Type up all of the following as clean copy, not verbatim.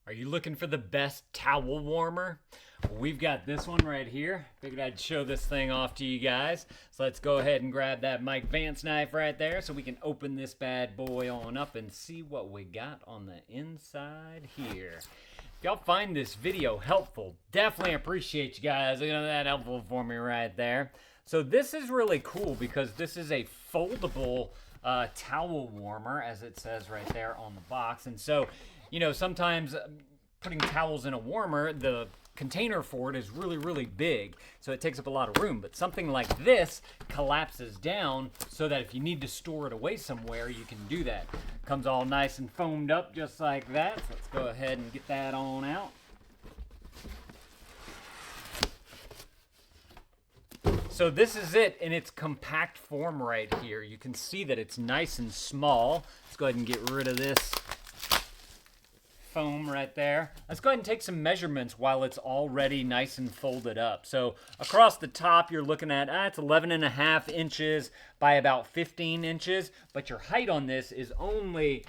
Are you looking for the best towel warmer? We've got this one right here. Figured I'd show this thing off to you guys. So let's go ahead and grab that Mike Vance knife right there so we can open this bad boy on up and see what we got on the inside here. If y'all find this video helpful, definitely appreciate you guys. Look at that helpful for me right there. So this is really cool because this is a foldable towel warmer, as it says right there on the box. And so, you know, sometimes putting towels in a warmer, the container for it is really, really big, so it takes up a lot of room. But something like this collapses down so that if you need to store it away somewhere, you can do that. Comes all nice and foamed up just like that. So let's go ahead and get that on out. So this is it in its compact form right here. You can see that it's nice and small. Let's go ahead and get rid of this foam right there. Let's go ahead and take some measurements while it's already nice and folded up. So across the top, you're looking at, it's 11.5 inches by about 15 inches, but your height on this is only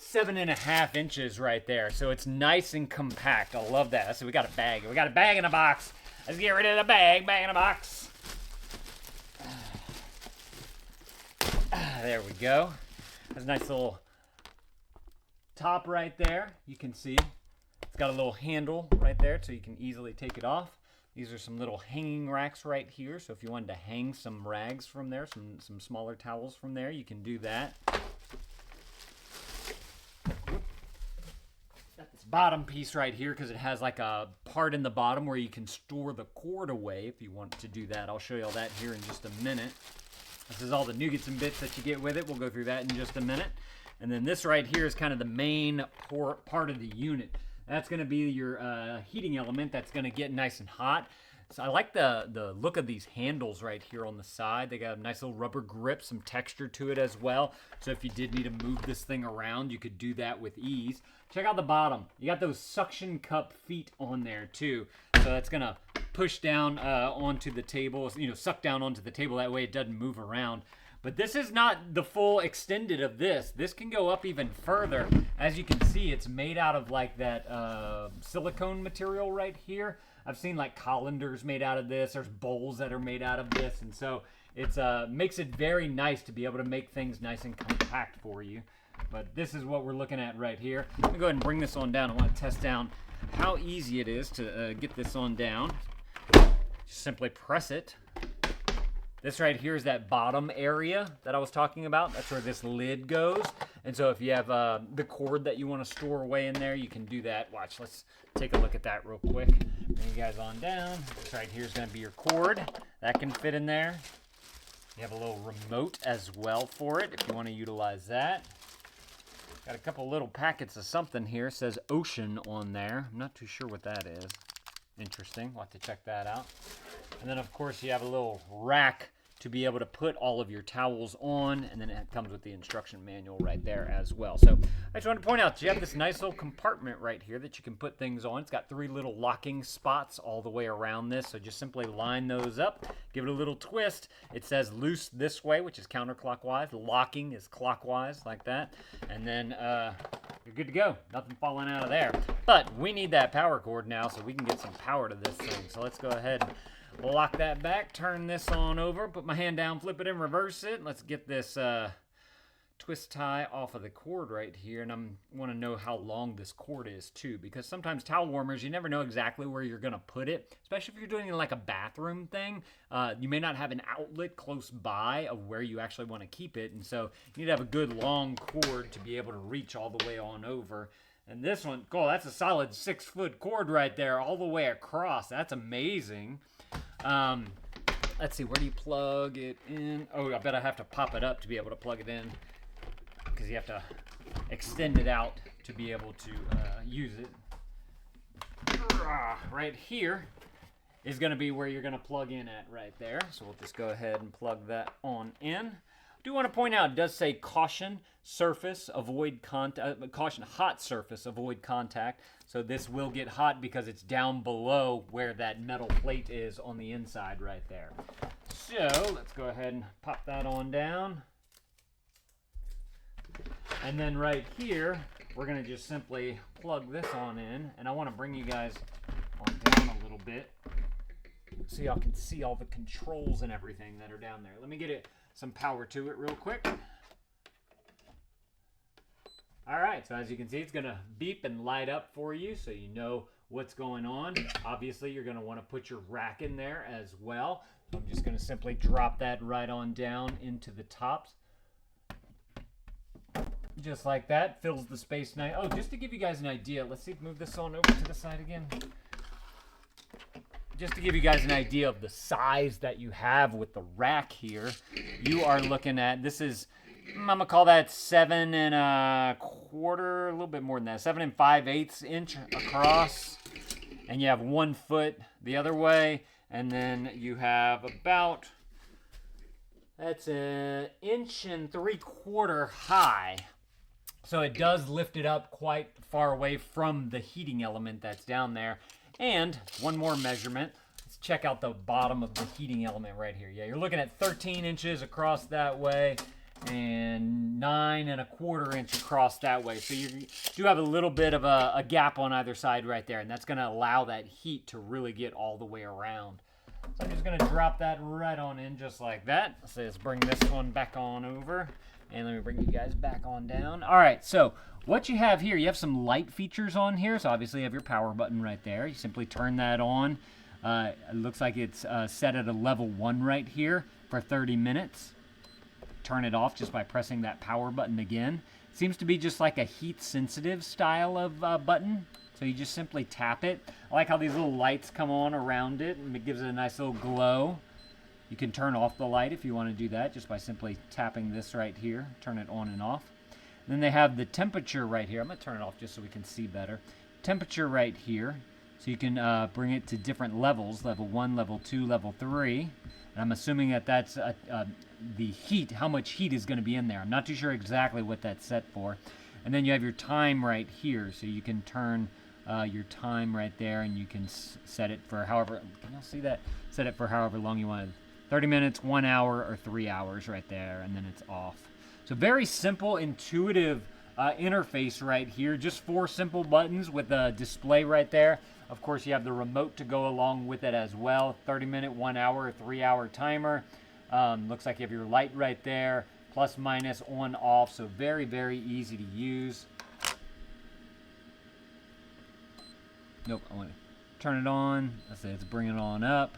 7.5 inches right there. So it's nice and compact. I love that. So we got a bag. We got a bag in a box. Let's get rid of the bag in a box. There we go. That's a nice little top right there. You can see it's got a little handle right there so you can easily take it off. These are some little hanging racks right here, so if you wanted to hang some rags from there, some smaller towels from there, you can do that. Got this bottom piece right here because it has like a part in the bottom where you can store the cord away if you want to do that. I'll show you all that here in just a minute. This is all the nougats and bits that you get with it. We'll go through that in just a minute. And then this right here is kind of the main part of the unit. That's going to be your heating element that's going to get nice and hot. So I like the look of these handles right here on the side. They got a nice little rubber grip, some texture to it as well. So if you did need to move this thing around, you could do that with ease. Check out the bottom. You got those suction cup feet on there too. So that's going to push down onto the table, you know, suck down onto the table. That way it doesn't move around. But this is not the full extended of this. This can go up even further. As you can see, it's made out of like that silicone material right here. I've seen like colanders made out of this. There's bowls that are made out of this. And so it makes it very nice to be able to make things nice and compact for you. But this is what we're looking at right here. Let me go ahead and bring this on down. I want to test down how easy it is to get this on down. Just simply press it. This right here is that bottom area that I was talking about. That's where this lid goes. And so if you have the cord that you want to store away in there, you can do that. Watch, let's take a look at that real quick. Bring you guys on down. This right here is going to be your cord. That can fit in there. You have a little remote as well for it if you want to utilize that. Got a couple little packets of something here. It says Ocean on there. I'm not too sure what that is. Interesting. We'll have to check that out. And then, of course, you have a little rack to be able to put all of your towels on, and then it comes with the instruction manual right there as well. So I just wanted to point out that you have this nice little compartment right here that you can put things on. It's got 3 little locking spots all the way around this, so just simply line those up, give it a little twist. It says loose this way, which is counterclockwise. Locking is clockwise, like that. And then you're good to go. Nothing falling out of there. But we need that power cord now so we can get some power to this thing. So let's go ahead and lock that back, turn this on over, put my hand down, flip it and reverse it. Let's get this twist tie off of the cord right here. And I want to know how long this cord is too, because sometimes towel warmers, you never know exactly where you're going to put it, especially if you're doing like a bathroom thing. You may not have an outlet close by of where you actually want to keep it. And so you need to have a good long cord to be able to reach all the way on over. And this one, cool, that's a solid 6-foot cord right there all the way across. That's amazing. Let's see, where do you plug it in? Oh, I bet I have to pop it up to be able to plug it in because you have to extend it out to be able to use it. Right here is going to be where you're going to plug in at right there. So we'll just go ahead and plug that on in. I do want to point out, it does say caution surface, avoid contact, caution hot surface, avoid contact. So this will get hot because it's down below where that metal plate is on the inside right there. So let's go ahead and pop that on down. And then right here, we're going to just simply plug this on in. And I want to bring you guys on down a little bit so y'all can see all the controls and everything that are down there. Let me get some power to it real quick. All right, so as you can see, it's going to beep and light up for you so you know what's going on. Obviously, you're going to want to put your rack in there as well. I'm just going to simply drop that right on down into the tops. Just like that. Fills the space nice. Oh, just to give you guys an idea, let's see, move this on over to the side again. Just to give you guys an idea of the size that you have with the rack here, you are looking at, this is, I'm going to call that 7 1/4, a little bit more than that, 7 5/8 inch across. And you have 1 foot the other way. And then you have about, that's 1 3/4 inches high. So it does lift it up quite far away from the heating element that's down there. And one more measurement. Let's check out the bottom of the heating element right here. Yeah, you're looking at 13 inches across that way and 9 1/4 inches across that way. So you do have a little bit of a gap on either side right there, and that's going to allow that heat to really get all the way around. So I'm just going to drop that right on in just like that. So let's bring this one back on over, and let me bring you guys back on down. All right, so what you have here, you have some light features on here. So obviously you have your power button right there. You simply turn that on. It looks like it's set at a level 1 right here for 30 minutes. Turn it off just by pressing that power button again. Seems to be just like a heat sensitive style of button. So you just simply tap it. I like how these little lights come on around it and it gives it a nice little glow. You can turn off the light if you want to do that just by simply tapping this right here. Turn it on and off. And then they have the temperature right here. I'm going to turn it off just so we can see better. Temperature right here. So you can bring it to different levels. Level 1, level 2, level 3. And I'm assuming that that's the heat, how much heat is going to be in there. I'm not too sure exactly what that's set for. And then you have your time right here. So you can turn your time right there and you can set it for however, can you see that? Set it for however long you want. 30 minutes, 1 hour, or 3 hours right there, and then it's off. So very simple, intuitive interface right here. Just 4 simple buttons with a display right there. Of course, you have the remote to go along with it as well. 30-minute, 1 hour, or 3 hour timer. Looks like you have your light right there. Plus, minus, on, off. So very, very easy to use. Nope, I want to turn it on. Let's say let's bring it on up.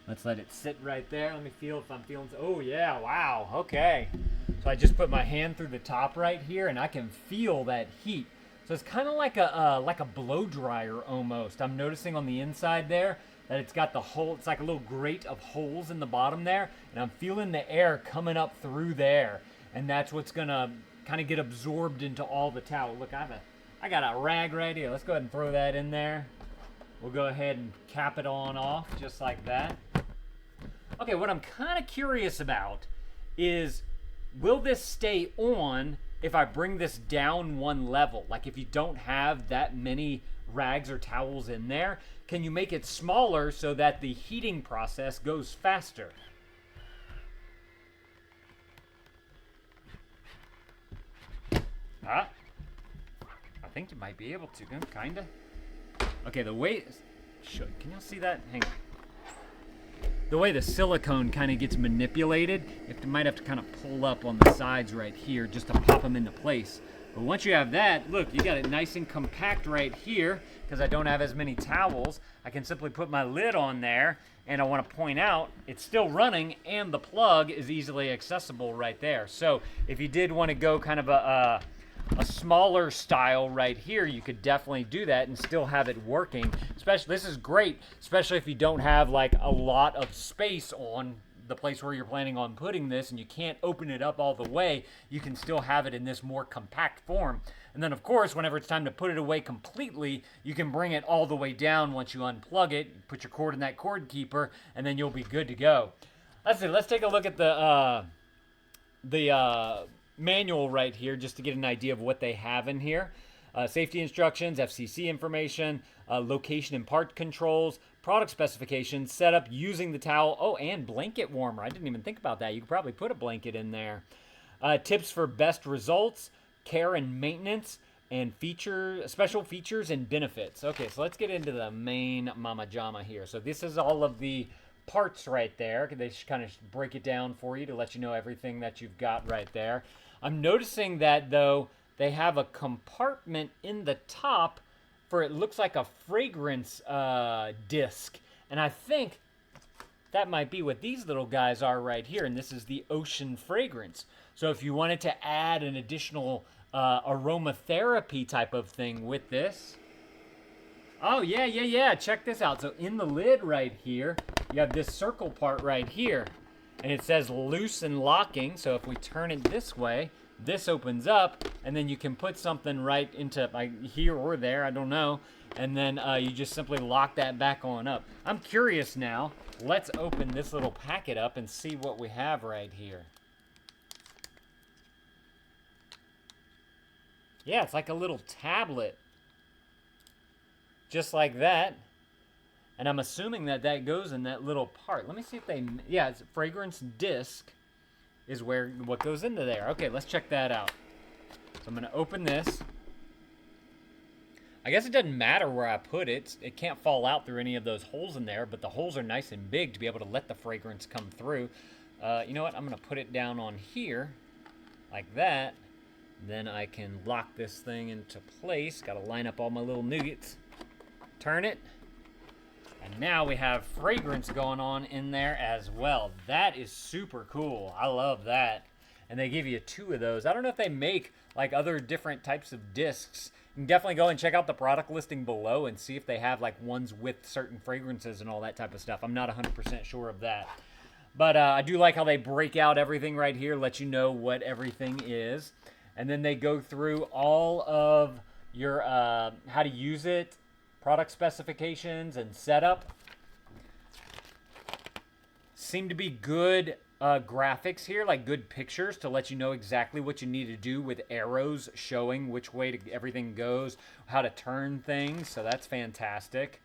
Let's let it sit right there. Let me feel if I'm feeling. Oh yeah, wow. Okay. So I just put my hand through the top right here, and I can feel that heat. So it's kind of like a blow dryer almost. I'm noticing on the inside there that it's got the hole. It's like a little grate of holes in the bottom there, and I'm feeling the air coming up through there, and that's what's gonna kind of get absorbed into all the towel. Look, I got a rag right here. Let's go ahead and throw that in there. We'll go ahead and cap it on off just like that. Okay, what I'm kind of curious about is, will this stay on if I bring this down 1 level? Like if you don't have that many rags or towels in there, can you make it smaller so that the heating process goes faster? I think you might be able to, kinda. Okay, the way, can y'all see that? Hang on. The way the silicone kind of gets manipulated, you might have to kind of pull up on the sides right here just to pop them into place. But once you have that, look, you got it nice and compact right here. Because I don't have as many towels, I can simply put my lid on there, and I want to point out it's still running and the plug is easily accessible right there. So if you did want to go kind of a smaller style right here, you could definitely do that and still have it working. Especially, this is great, especially if you don't have like a lot of space on the place where you're planning on putting this and you can't open it up all the way. You can still have it in this more compact form. And then of course, whenever it's time to put it away completely, you can bring it all the way down once you unplug it, put your cord in that cord keeper, and then you'll be good to go. Let's take a look at the manual right here just to get an idea of what they have in here. Safety instructions, FCC information, location and part controls, product specifications, setup using the towel. Oh, and blanket warmer. I didn't even think about that. You could probably put a blanket in there. Tips for best results, care and maintenance, and special features and benefits. Okay, so let's get into the main Mama Jama here. So this is all of the parts right there. They should kind of break it down for you to let you know everything that you've got right there. I'm noticing that, though, they have a compartment in the top for, it looks like a fragrance disc. And I think that might be what these little guys are right here. And this is the Ocean Fragrance. So if you wanted to add an additional aromatherapy type of thing with this. Oh, yeah. Check this out. So in the lid right here, you have this circle part right here. And it says loose and locking. So if we turn it this way, this opens up. And then you can put something right into here or there. I don't know. And then you just simply lock that back on up. I'm curious now. Let's open this little packet up and see what we have right here. Yeah, it's like a little tablet. Just like that. And I'm assuming that that goes in that little part. Let me see if they... Yeah, it's fragrance disc is what goes into there. Okay, let's check that out. So I'm going to open this. I guess it doesn't matter where I put it. It can't fall out through any of those holes in there, but the holes are nice and big to be able to let the fragrance come through. You know what? I'm going to put it down on here like that. Then I can lock this thing into place. Got to line up all my little nougats. Turn it. And now we have fragrance going on in there as well. That is super cool. I love that. And they give you 2 of those. I don't know if they make like other different types of discs. You can definitely go and check out the product listing below and see if they have like ones with certain fragrances and all that type of stuff. I'm not 100% sure of that. But I do like how they break out everything right here, let you know what everything is. And then they go through all of your how to use it, product specifications, and setup. Seem to be good graphics here, like good pictures to let you know exactly what you need to do with arrows showing which way everything goes, how to turn things. So that's fantastic.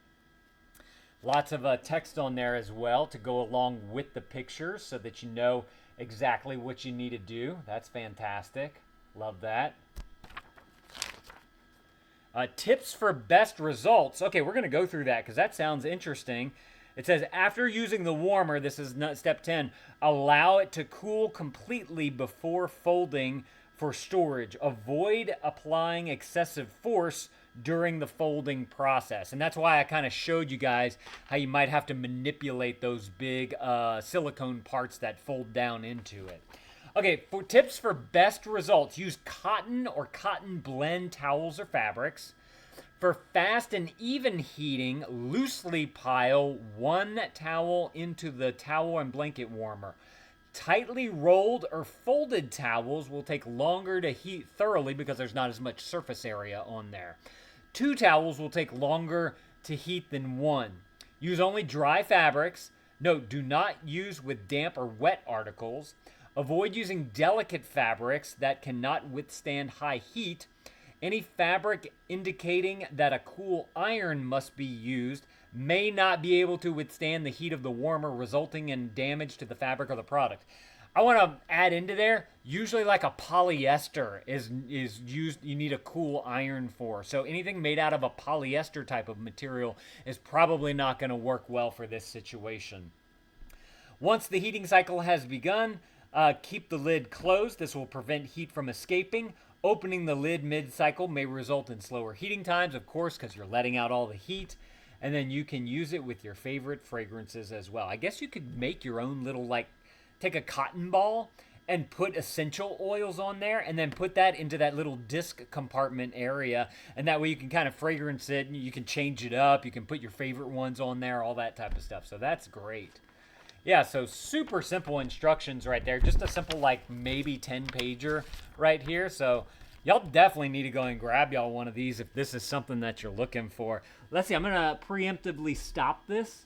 Lots of text on there as well to go along with the pictures so that you know exactly what you need to do. That's fantastic. Love that. Tips for best results. Okay, we're going to go through that because that sounds interesting. It says, after using the warmer, this is step 10, allow it to cool completely before folding for storage. Avoid applying excessive force during the folding process. And that's why I kind of showed you guys how you might have to manipulate those big silicone parts that fold down into it. Okay, for tips for best results, use cotton or cotton blend towels or fabrics. For fast and even heating, loosely pile 1 towel into the towel and blanket warmer. Tightly rolled or folded towels will take longer to heat thoroughly because there's not as much surface area on there. 2 towels will take longer to heat than 1. Use only dry fabrics. Note, do not use with damp or wet articles. Avoid using delicate fabrics that cannot withstand high heat. Any fabric indicating that a cool iron must be used may not be able to withstand the heat of the warmer, resulting in damage to the fabric or the product. I want to add into there, usually like a polyester is used, you need a cool iron for. So anything made out of a polyester type of material is probably not going to work well for this situation. Once the heating cycle has begun, keep the lid closed. This will prevent heat from escaping. Opening the lid mid-cycle may result in slower heating times, of course, because you're letting out all the heat. And then you can use it with your favorite fragrances as well. I guess you could make your own little, take a cotton ball and put essential oils on there and then put that into that little disc compartment area. And that way you can kind of fragrance it. And you can change it up. You can put your favorite ones on there, all that type of stuff. So that's great. Yeah, so super simple instructions right there. Just a simple, maybe 10-pager right here. So y'all definitely need to go and grab y'all one of these if this is something that you're looking for. Let's see, I'm going to preemptively stop this.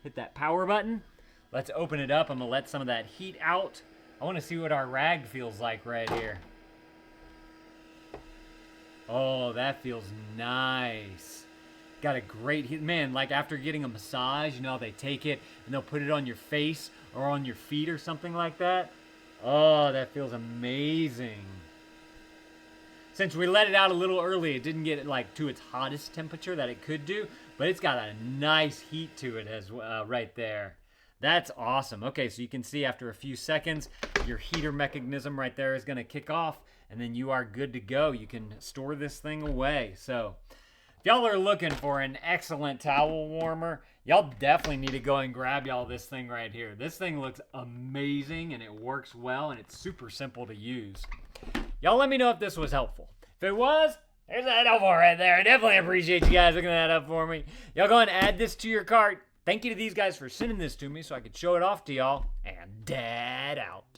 Hit that power button. Let's open it up. I'm going to let some of that heat out. I want to see what our rag feels like right here. Oh, that feels nice. Got a great heat. Man, after getting a massage, you know, they take it and they'll put it on your face or on your feet or something like that. Oh, that feels amazing. since we let it out a little early, it didn't get like to its hottest temperature that it could do, but it's got a nice heat to it as right there. That's awesome. Okay, so you can see after a few seconds, your heater mechanism right there is going to kick off, and then you are good to go. You can store this thing away. So if y'all are looking for an excellent towel warmer, y'all definitely need to go and grab y'all this thing right here. This thing looks amazing, and it works well, and it's super simple to use. Y'all let me know if this was helpful. If it was, there's that elbow right there. I definitely appreciate you guys looking that up for me. Y'all go and add this to your cart. Thank you to these guys for sending this to me so I could show it off to y'all. And Dad out.